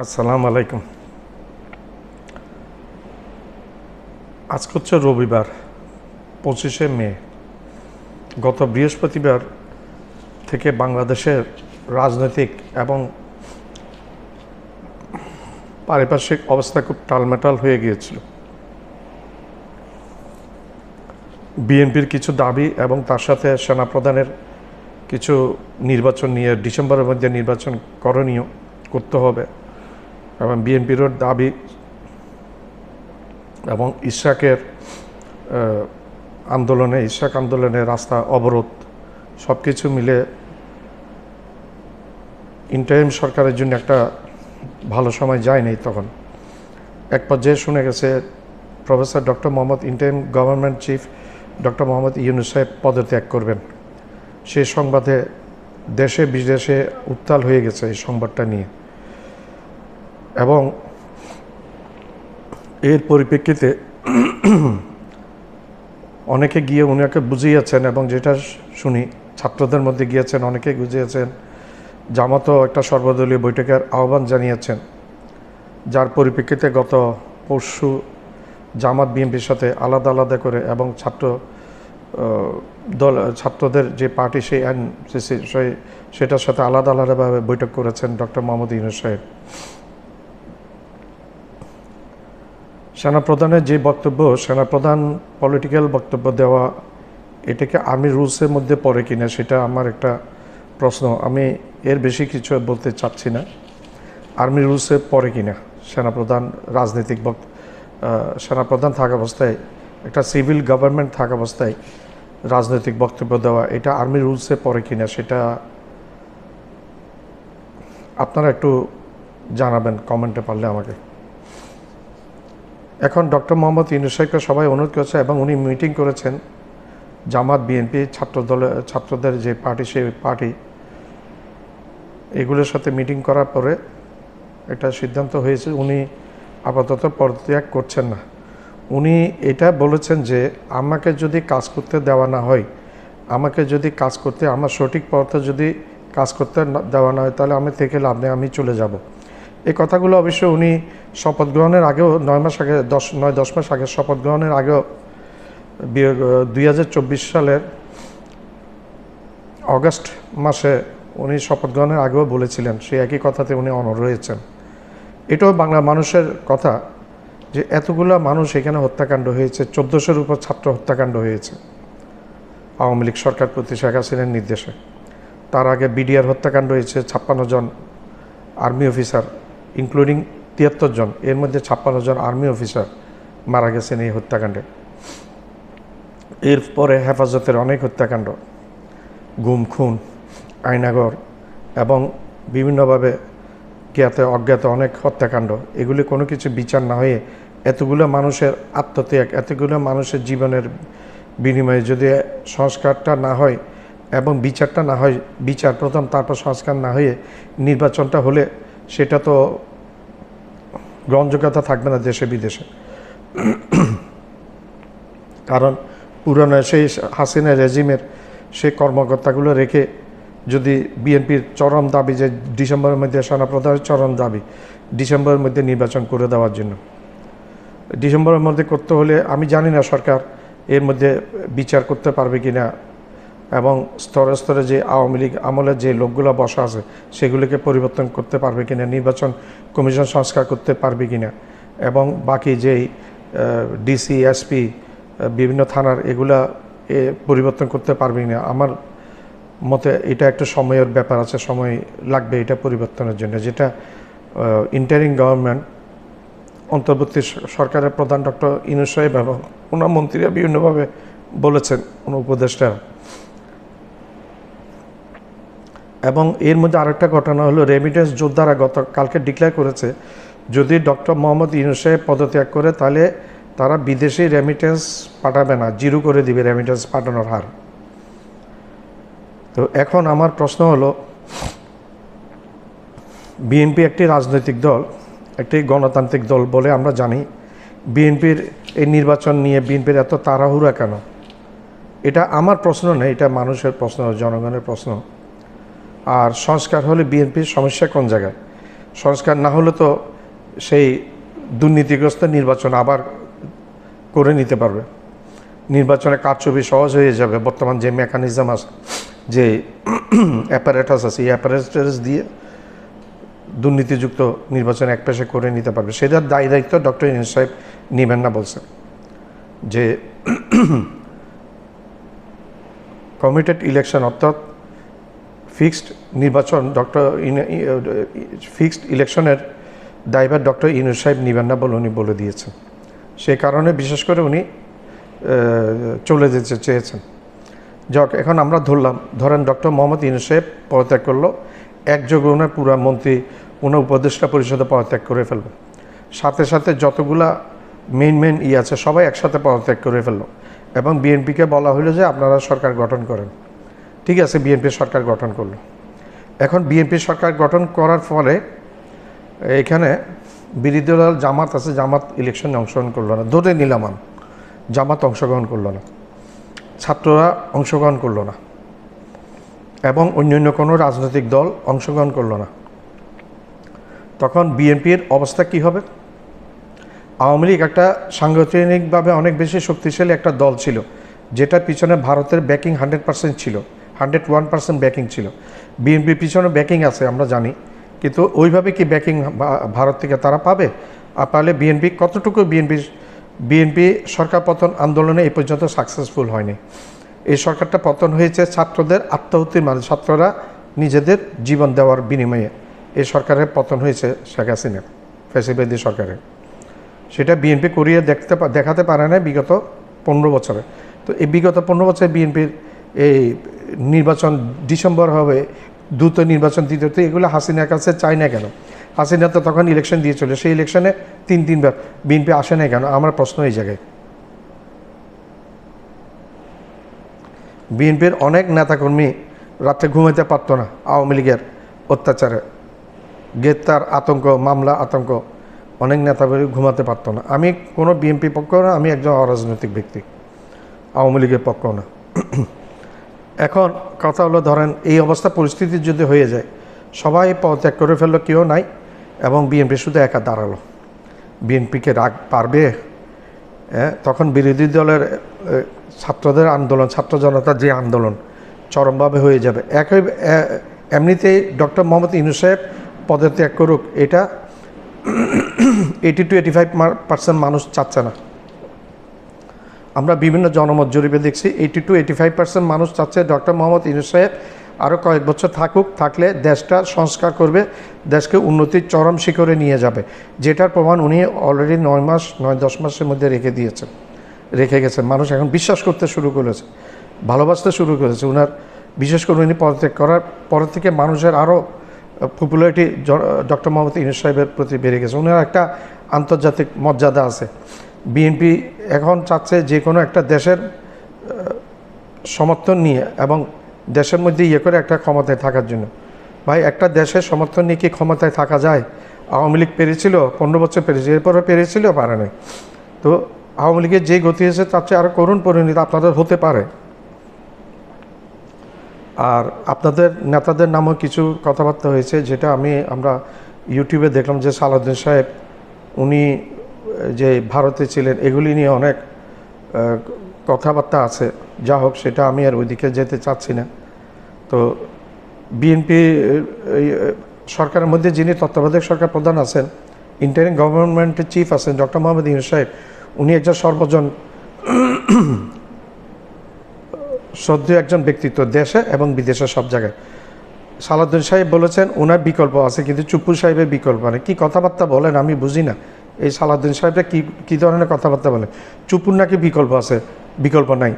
আসসালামু আলাইকুম। আজকে হচ্ছে রবিবার 25শে মে। গত বৃহস্পতিবার থেকে বাংলাদেশের রাজনৈতিক এবং পারিপার্শ্বিক অবস্থা খুব টালমাটাল হয়ে গিয়েছিল। বিএনপির কিছু দাবি এবং তার সাথে সেনাপ্রধানের কিছু নির্বাচন নিয়ে ডিসেম্বরের মধ্যে নির্বাচন করণীয় করতে হবে এবং বিএনপিরও দাবি এবং ইশাক আন্দোলনে রাস্তা অবরোধ সব কিছু মিলে ইন্টারিম সরকারের জন্য একটা ভালো সময় যায়নি। তখন এক পর্যায়ে শুনে গেছে professor doctor Mohammad interim government chief doctor Mohammad Yunus সাহেব পদত্যাগ করবেন। সেই সংবাদে দেশে বিদেশে উত্তাল হয়ে গেছে এই সংবাদটা নিয়ে, এবং এর পরিপ্রেক্ষিতে অনেকে গিয়ে উনাকে বুঝিয়েছেন, এবং যেটা শুনি ছাত্রদের মধ্যে গিয়েছেন, অনেকে বুঝিয়েছেন। জামাতও একটা সর্বদলীয় বৈঠকের আহ্বান জানিয়েছেন, যার পরিপ্রেক্ষিতে গত পরশু জামাত বিএনপির সাথে আলাদা আলাদা করে এবং ছাত্রদের যে পার্টি সেই এনসিসি সেটার সাথে আলাদা আলাদাভাবে বৈঠক করেছেন ডক্টর মোহাম্মদ ইউনূস সাহেব। সেনাপ্রধানের যে বক্তব্য, সেনাপ্রধান পলিটিক্যাল বক্তব্য দেওয়া, এটাকে আর্মি রুলসের মধ্যে পড়ে কিনা সেটা আমার একটা প্রশ্ন। আমি এর বেশি কিছু বলতে চাচ্ছি না। আর্মি রুলসে পড়ে কিনা সেনাপ্রধান সেনাপ্রধান থাকা অবস্থায়, একটা সিভিল গভর্নমেন্ট থাকা অবস্থায় রাজনৈতিক বক্তব্য দেওয়া, এটা আর্মি রুলসে পড়ে কিনা সেটা আপনারা একটু জানাবেন কমেন্টে পারলে আমাকে। এখন ডক্টর মোহাম্মদ ইউনূস সাহেবকে সবাই অনুরোধ করেছে এবং উনি মিটিং করেছেন জামাত বিএনপি ছাত্রদের যে পার্টি সেই পার্টি, এগুলোর সাথে মিটিং করার পরে একটা সিদ্ধান্ত হয়েছে উনি আপাতত পদত্যাগ করছেন না। উনি এটা বলেছেন যে আমাকে যদি কাজ করতে দেওয়া না হয়, আমাকে যদি কাজ করতে আমার সঠিক পথে যদি কাজ করতে দেওয়া না হয়, তাহলে আমি থেকে লাভ নেই, আমি চলে যাব। এই কথাগুলো অবশ্য উনি শপথ গ্রহণের আগেও 9 মাস আগে 10 মাস আগে শপথ গ্রহণের আগেও 2024 সালের অগাস্ট মাসে উনি শপথ গ্রহণের আগেও বলেছিলেন। সেই একই কথাতে উনি অনড় রয়েছেন। এটাও বাংলা মানুষের কথা যে এতগুলো মানুষ এখানে হত্যাকাণ্ড হয়েছে, 1400-এর উপর ছাত্র হত্যাকাণ্ড হয়েছে আওয়ামী লীগ সরকার প্রতি শেখ হাসিনার নির্দেশে। তার আগে বিডিআর হত্যাকাণ্ড হয়েছে, 56 জন আর্মি অফিসার ইনক্লুডিং 73 জন, এর মধ্যে 56 জন আর্মি অফিসার মারা গেছেন এই হত্যাকাণ্ডে। এরপরে হেফাজতের অনেক হত্যাকাণ্ড, গুম খুন, আয়নাগর এবং বিভিন্নভাবে জ্ঞাত অজ্ঞাত অনেক হত্যাকাণ্ড, এগুলি কোনো কিছু বিচার না হয়ে এতগুলো মানুষের আত্মত্যাগ, এতগুলো মানুষের জীবনের বিনিময়ে যদি সংস্কারটা না হয় এবং বিচারটা না হয়, বিচার প্রথম তারপর সংস্কার না হয়ে নির্বাচনটা হলে সেটা তো গ্রহণযোগ্যতা থাকবে না দেশে বিদেশে। কারণ পুরনো সেই হাসিনা রেজিমের সেই কর্মকর্তাগুলো রেখে যদি বিএনপির চরম দাবি যে ডিসেম্বরের মধ্যে সেনাপ্রধানের চরম দাবি ডিসেম্বরের মধ্যে নির্বাচন করে দেওয়ার জন্য, ডিসেম্বরের মধ্যে করতে হলে আমি জানি না সরকার এর মধ্যে বিচার করতে পারবে কি না, এবং স্তরে স্তরে যে আওয়ামী লীগ আমলের যে লোকগুলো বসা আছে সেগুলিকে পরিবর্তন করতে পারবে কিনা, নির্বাচন কমিশন সংস্কার করতে পারবে কিনা, এবং বাকি যেই ডিসি এসপি বিভিন্ন থানার এগুলা পরিবর্তন করতে পারবে কিনা। আমার মতে এটা একটা সময়ের ব্যাপার আছে, সময় লাগবে এটা পরিবর্তনের জন্য, যেটা ইন্টারিম গভর্নমেন্ট অন্তর্বর্তী সরকারের প্রধান ডক্টর ইউনূস সাহেব এবং ওনার মন্ত্রীরা বিভিন্নভাবে বলেছেন, ওনার উপদেষ্টারা। এবং এর মধ্যে আরেকটা ঘটনা হলো রেমিটেন্স যোদ্ধারা কালকে ডিক্লেয়ার করেছে যদি ডক্টর মোহাম্মদ ইউনূস সাহেব পদত্যাগ করে তাহলে তারা বিদেশি রেমিটেন্স পাঠাবে না, জিরো করে দিবে রেমিটেন্স পাঠানোর হার। তো এখন আমার প্রশ্ন হলো, বিএনপি একটি রাজনৈতিক দল, একটি গণতান্ত্রিক দল বলে আমরা জানি, বিএনপির এই নির্বাচন নিয়ে বিএনপির এত তাড়াহুড়া কেন? এটা আমার প্রশ্ন নয়, এটা মানুষের প্রশ্ন, জনগণের প্রশ্ন। আর সংস্কার হলে বিএনপির সমস্যা কোন জায়গায়? সংস্কার না হলে তো সেই দুর্নীতিগ্রস্ত নির্বাচন আবার করে নিতে পারবে, নির্বাচনে কারচুপি সহজ হয়ে যাবে। বর্তমান যে মেকানিজম আছে, যে অ্যাপারেটাস আছে, এই অ্যাপারেটাস দিয়ে দুর্নীতিযুক্ত নির্বাচন এক পেশে করে নিতে পারবে। সেটার দায়ী দায়িত্ব ডক্টর ইউনূস সাহেব নেবেন না বলছেন যে কমিটেড ইলেকশন অর্থাৎ ফিক্সড নির্বাচন ফিক্সড ইলেকশনের দায়ভার ডক্টর ইউনূস সাহেব নেবেন না বলে উনি বলে দিয়েছেন। সেই কারণে বিশেষ করে উনি চলে যেতে চেয়েছেন। যাক, এখন আমরা ধরেন ডক্টর মোহাম্মদ ইউনূস সাহেব পদত্যাগ করলো, একযোগে ওনার পুরা মন্ত্রী ওনার উপদেষ্টা পরিষদে পদত্যাগ করে ফেলবে, সাথে সাথে যতগুলা মেইন আছে সবাই একসাথে পদত্যাগ করে ফেললো এবং বিএনপিকে বলা হলো যে আপনারা সরকার গঠন করেন। ঠিক আছে, বিএনপি সরকার গঠন করলো। এখন বিএনপি সরকার গঠন করার ফলে এখানে বিরোধী দল জামাত আছে, জামাত ইলেকশনে অংশগ্রহণ করলো না, ধরে নিলাম জামাত অংশগ্রহণ করলো না, ছাত্ররা অংশগ্রহণ করলো না এবং অন্যান্য কোনো রাজনৈতিক দল অংশগ্রহণ করলো না। তখন বিএনপির অবস্থা কি হবে? আওয়ামী লীগ একটা সাংগঠনিকভাবে অনেক বেশি শক্তিশালী একটা দল ছিল, যেটার পিছনে ভারতের ব্যাকিং 100% ছিল, 101% ব্যাকিং ছিল। বিএনপির পিছনে ব্যাকিং আছে আমরা জানি, কিন্তু ওইভাবে কি ব্যাকিং ভারত থেকে তারা পাবে? পারলে বিএনপি কতটুকু বিএনপি সরকার পতন আন্দোলনে এই পর্যন্ত সাকসেসফুল হয়নি। এই সরকারটা পতন হয়েছে ছাত্রদের আত্মাহুতির মাঝে, ছাত্ররা নিজেদের জীবন দেওয়ার বিনিময়ে এই সরকারের পতন হয়েছে শেখ হাসিনা ফ্যাসিবাদী সরকারের। সেটা বিএনপি করিয়ে দেখাতে পারে না বিগত 15 বছরে। তো এই বিগত 15 বছরে বিএনপির এই নির্বাচন ডিসেম্বর হবে, দ্রুত নির্বাচন দিতে হতো, এগুলো হাসিনার কাছে চায় না কেন? হাসিনা তো তখন ইলেকশন দিয়েছিল, সেই ইলেকশনে তিনবার বিএনপি আসে না কেন? আমার প্রশ্ন এই জায়গায়। বিএনপির অনেক নেতাকর্মী রাত্রে ঘুমাইতে পারতো না আওয়ামী লীগের অত্যাচারে, গ্রেপ্তার আতঙ্ক, মামলা আতঙ্ক, অনেক নেতাকর্মী ঘুমাতে পারতো না। আমি কোনো বিএনপি পক্ষ না, আমি একজন অরাজনৈতিক ব্যক্তি, আওয়ামী লীগের পক্ষ না। এখন কথা হলো, ধরেন এই অবস্থা পরিস্থিতি যদি হয়ে যায়, সবাই পদত্যাগ করে ফেললো, কেউ নাই, এবং বিএনপি শুধু একা দাঁড়ালো, বিএনপিকে রাগ পারবে? তখন বিরোধী দলের ছাত্রদের আন্দোলন, ছাত্র জনতার যে আন্দোলন চরমভাবে হয়ে যাবে। এমনিতেই ডক্টর মোহাম্মদ ইউনূস সাহেব পদত্যাগ করুক, এটা 80-85% মানুষ চাচ্ছে না। আমরা বিভিন্ন জনমত জরিপে দেখছি 80-85% মানুষ চাচ্ছে ডক্টর মোহাম্মদ ইউনূস সাহেব আরও কয়েক বছর থাকুক, থাকলে দেশটা সংস্কার করবে, দেশকে উন্নতির চরম শিখরে নিয়ে যাবে, যেটার প্রমাণ উনি অলরেডি 9-10 মাসের মধ্যে রেখে গেছেন। মানুষ এখন বিশ্বাস করতে শুরু করেছে, ভালোবাসতে শুরু করেছে উনার। বিশেষ করে উনি পদত্যাগ করার পর থেকে মানুষের আরও পপুলারিটি ডক্টর মোহাম্মদ ইউনূস সাহেবের প্রতি বেড়ে গেছে। উনার একটা আন্তর্জাতিক মর্যাদা আছে। বিএনপি এখন চাচ্ছে যে কোনো একটা দেশের সমর্থন নিয়ে এবং দেশের মধ্যে করে একটা ক্ষমতায় থাকার জন্য। ভাই, একটা দেশের সমর্থন নিয়ে কি ক্ষমতায় থাকা যায়? আওয়ামী লীগ পেরেছিল, 15 বছর পেরেছে, এরপরে পেরেছিল, পারে নাই। তো আওয়ামী লীগের যে গতি হয়েছে তার চেয়ে আরও করুণ পরিণতি আপনাদের হতে পারে। আর আপনাদের নেতাদের নামও কিছু কথাবার্তা হয়েছে, যেটা আমরা ইউটিউবে দেখলাম যে সালাউদ্দিন সাহেব উনি যে ভারতে ছিলেন, এগুলি নিয়ে অনেক কথাবার্তা আছে। যা হোক, সেটা আমি আর ওইদিকে যেতে চাচ্ছি না। তো বিএনপি সরকারের মধ্যে যিনি তত্ত্বাবধায়ক সরকার প্রধান আছেন, ইন্টারিম গভর্নমেন্টের চিফ আছেন ডক্টর মোহাম্মদ ইউনূস সাহেব, উনি একজন সর্বজন শ্রদ্ধেয় একজন ব্যক্তিত্ব, দেশে এবং বিদেশে সব জায়গায়। সালাউদ্দিন সাহেব বলেছেন ওনার বিকল্প আছে, কিন্তু চুপ্পু সাহেবের বিকল্প নেই। কী কথাবার্তা বলেন আমি বুঝি না। এই সালাউদ্দিন সাহেবরা কী ধরনের কথাবার্তা বলেন? চুপ্পুর নাকি বিকল্প আছে, বিকল্প নাই।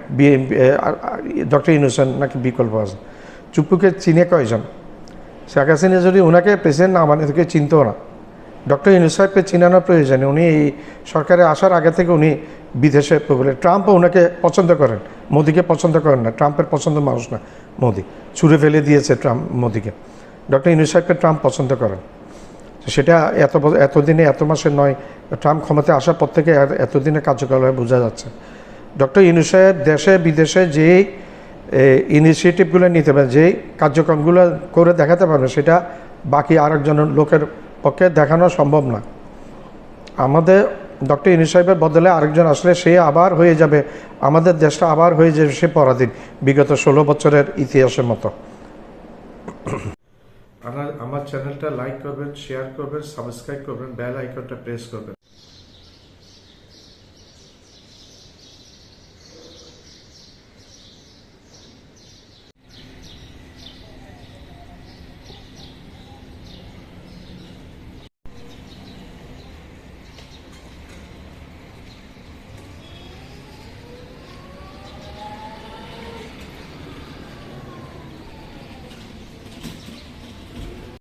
ডক্টর ইউনূসের নাকি বিকল্প আছে। চুপ্পুকে চিনে কয়জন? শেখ হাসিনা যদি ওনাকে প্রেসিডেন্ট না মানে থেকে চিনতেও না। ডক্টর ইউনূস সাহেবকে চিনানোর প্রয়োজন। উনি এই সরকারে আসার আগে থেকে উনি বিদেশে পপুলার। ট্রাম্পও ওনাকে পছন্দ করেন, মোদিকে পছন্দ করেন না। ট্রাম্পের পছন্দ মানুষ না মোদি, ছুঁড়ে ফেলে দিয়েছে ট্রাম্প মোদিকে। ডক্টর ইউনূস সাহেবকে ট্রাম্প পছন্দ করেন। সেটা এতদিনে, এত মাসের নয়, ট্রাম্প ক্ষমতায় আসার পর থেকে এতদিনের কার্যকলাপে বোঝা যাচ্ছে। ডক্টর ইউনূস সাহেব দেশে বিদেশে যেই ইনিশিয়েটিভগুলো নিতে পারেন, যেই কার্যক্রমগুলো করে দেখাতে পারবেন, সেটা বাকি আরেকজনের লোকের পক্ষে দেখানো সম্ভব না। আমাদের ডক্টর ইউনূস সাহেবের বদলে আরেকজন আসলে সে আবার হয়ে যাবে, আমাদের দেশটা আবার হয়ে যাবে সে পরাধীন বিগত 16 বছরের ইতিহাসের মতো। আমার চ্যানেলটা লাইক করবেন, শেয়ার করবেন, সাবস্ক্রাইব করবেন, বেল আইকনটা প্রেস করবেন।